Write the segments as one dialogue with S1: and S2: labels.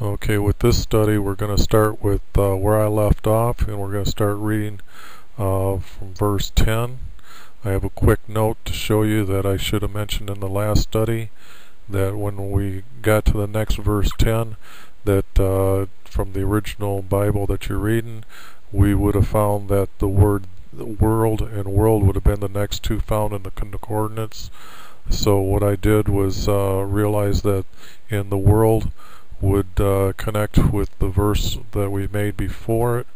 S1: Okay, with this study we're going to start with where I left off, and we're going to start reading from verse 10. I have a quick note to show you that I should have mentioned in the last study, that when we got to the next verse 10, that from the original Bible that you're reading, we would have found that the word world and world would have been the next two found in the coordinates. So what I did was realize that in the world would connect with the verse that we made before it,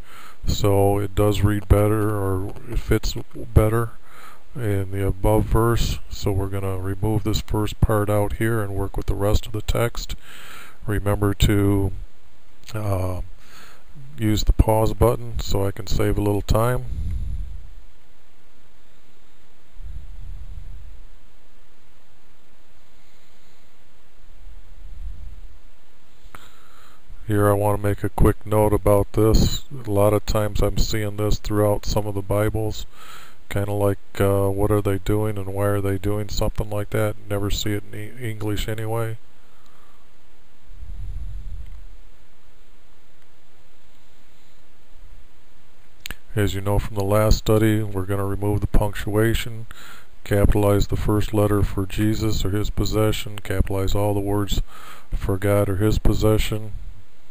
S1: so it does read better, or it fits better in the above verse. So we're going to remove this first part out here and work with the rest of the text. Remember to use the pause button so I can save a little time. Here I want to make a quick note about this. A lot of times I'm seeing this throughout some of the Bibles, kind of like what are they doing and why are they doing something like that. Never see it in English anyway. As you know from the last study, we're going to remove the punctuation, capitalize the first letter for Jesus or his possession, capitalize all the words for God or his possession,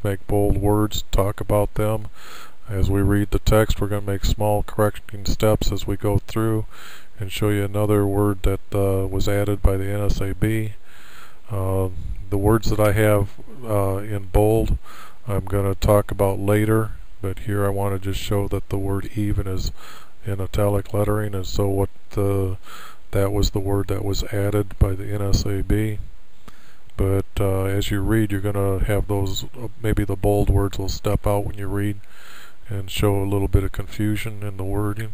S1: make bold words, talk about them. As we read the text, we're going to make small correcting steps as we go through and show you another word that was added by the NSAB. The words that I have in bold I'm going to talk about later, but here I want to just show that the word even is in italic lettering, and so what that was the word that was added by the NSAB. But as you read, you're going to have those, maybe the bold words will step out when you read and show a little bit of confusion in the wording.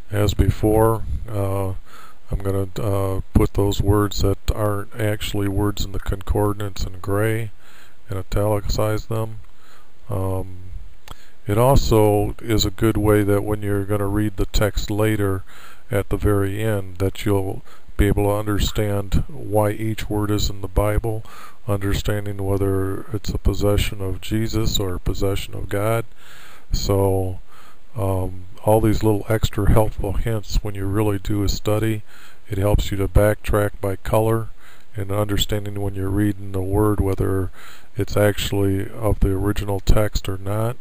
S1: As before, I'm going to put those words that aren't actually words in the concordance in gray and italicize them. It also is a good way that when you're going to read the text later at the very end, that you'll be able to understand why each word is in the Bible, understanding whether it's a possession of Jesus or a possession of God. So all these little extra helpful hints when you really do a study, it helps you to backtrack by color and understanding when you're reading the word whether it's actually of the original text or not.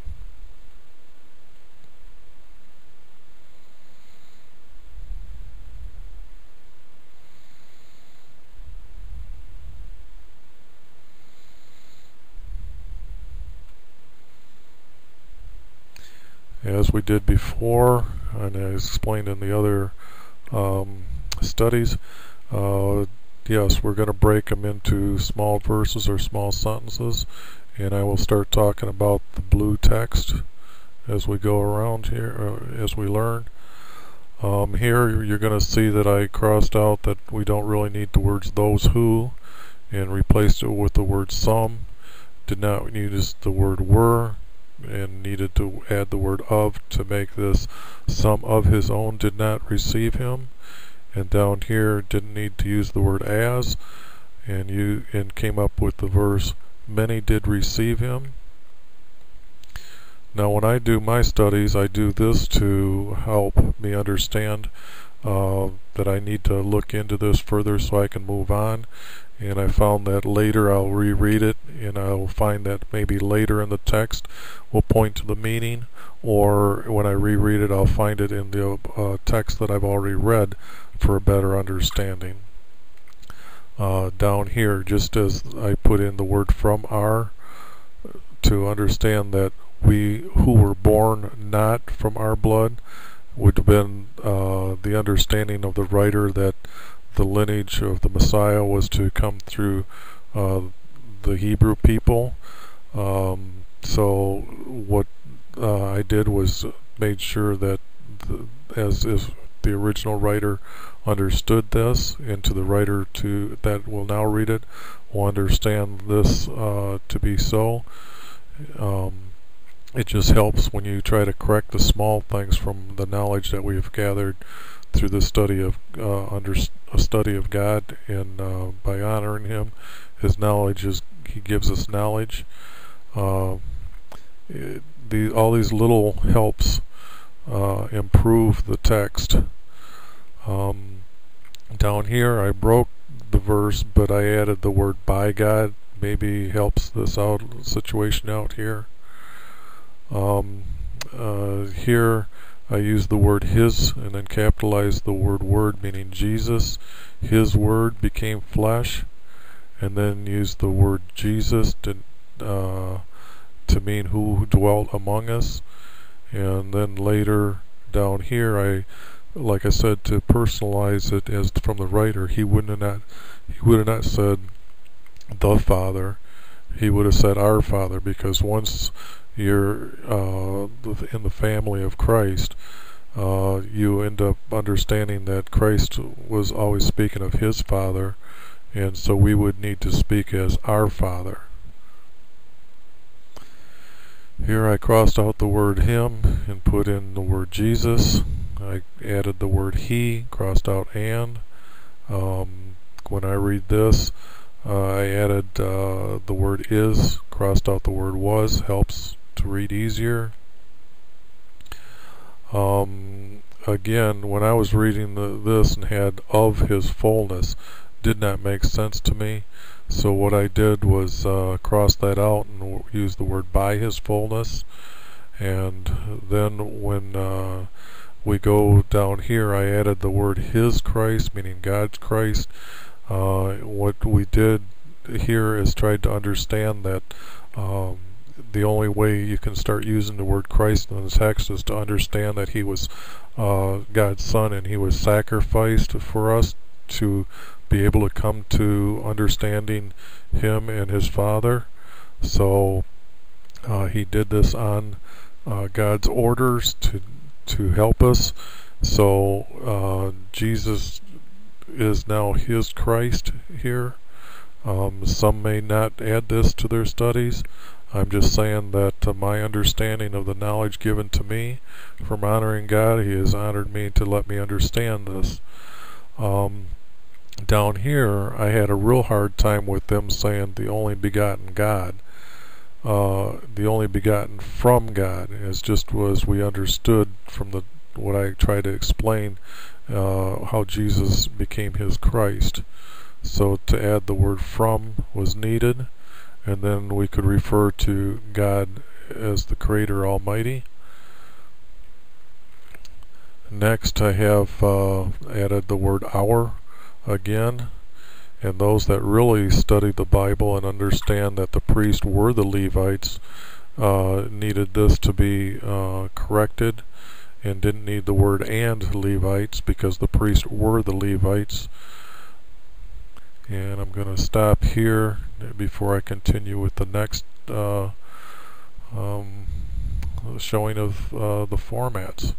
S1: As we did before, and I explained in the other studies, yes, we're going to break them into small verses or small sentences, and I will start talking about the blue text as we go around here, as we learn. Here you're going to see that I crossed out that we don't really need the words those who, and replaced it with the word some. Did not use the word were, and needed to add the word of to make this some of his own did not receive him. And down here didn't need to use the word as, and came up with the verse many did receive him. Now when I do my studies, I do this to help me understand that I need to look into this further so I can move on. And I found that later I'll reread it, and I'll find that maybe later in the text will point to the meaning, or when I reread it I'll find it in the text that I've already read for a better understanding. Down here, just as I put in the word from our, to understand that we who were born not from our blood, would have been the understanding of the writer that the lineage of the Messiah was to come through the Hebrew people. So what I did was made sure that as the original writer understood this, and to the writer that will now read it will understand this to be so. it just helps when you try to correct the small things from the knowledge that we have gathered through the study of a study of God, and by honoring Him, His knowledge is He gives us knowledge. All these little helps improve the text. Down here I broke the verse, but I added the word by God. Maybe helps this situation out here. Here I use the word His and then capitalize the word, meaning Jesus. His word became flesh, and then use the word Jesus to mean who dwelt among us. And then later down here, like I said, to personalize it as from the writer, he would have not said the Father. He would have said our Father, because once you're in the family of Christ, you end up understanding that Christ was always speaking of His Father, and so we would need to speak as our Father. Here I crossed out the word Him and put in the word Jesus. I added the word He, crossed out and. When I read this, I added the word is, crossed out the word was, helps to read easier. Again, when I was reading this and had of His fullness, did not make sense to me. So what I did was cross that out and use the word by His fullness. And then when we go down here, I added the word His Christ, meaning God's Christ. What we did here is tried to understand that the only way you can start using the word Christ in the text is to understand that He was God's Son, and He was sacrificed for us to be able to come to understanding Him and His Father. So He did this on God's orders to help us. So Jesus is now His Christ here. Some may not add this to their studies. I'm just saying that my understanding of the knowledge given to me from honoring God, He has honored me to let me understand this. Down here, I had a real hard time with them saying the only begotten God. The only begotten from God, as just was we understood from what I tried to explain, how Jesus became His Christ. So to add the word from was needed, and then we could refer to God as the Creator Almighty. Next I have added the word our again, and those that really study the Bible and understand that the priests were the Levites needed this to be corrected, and didn't need the word and Levites, because the priests were the Levites. And I'm going to stop here before I continue with the next showing of the formats.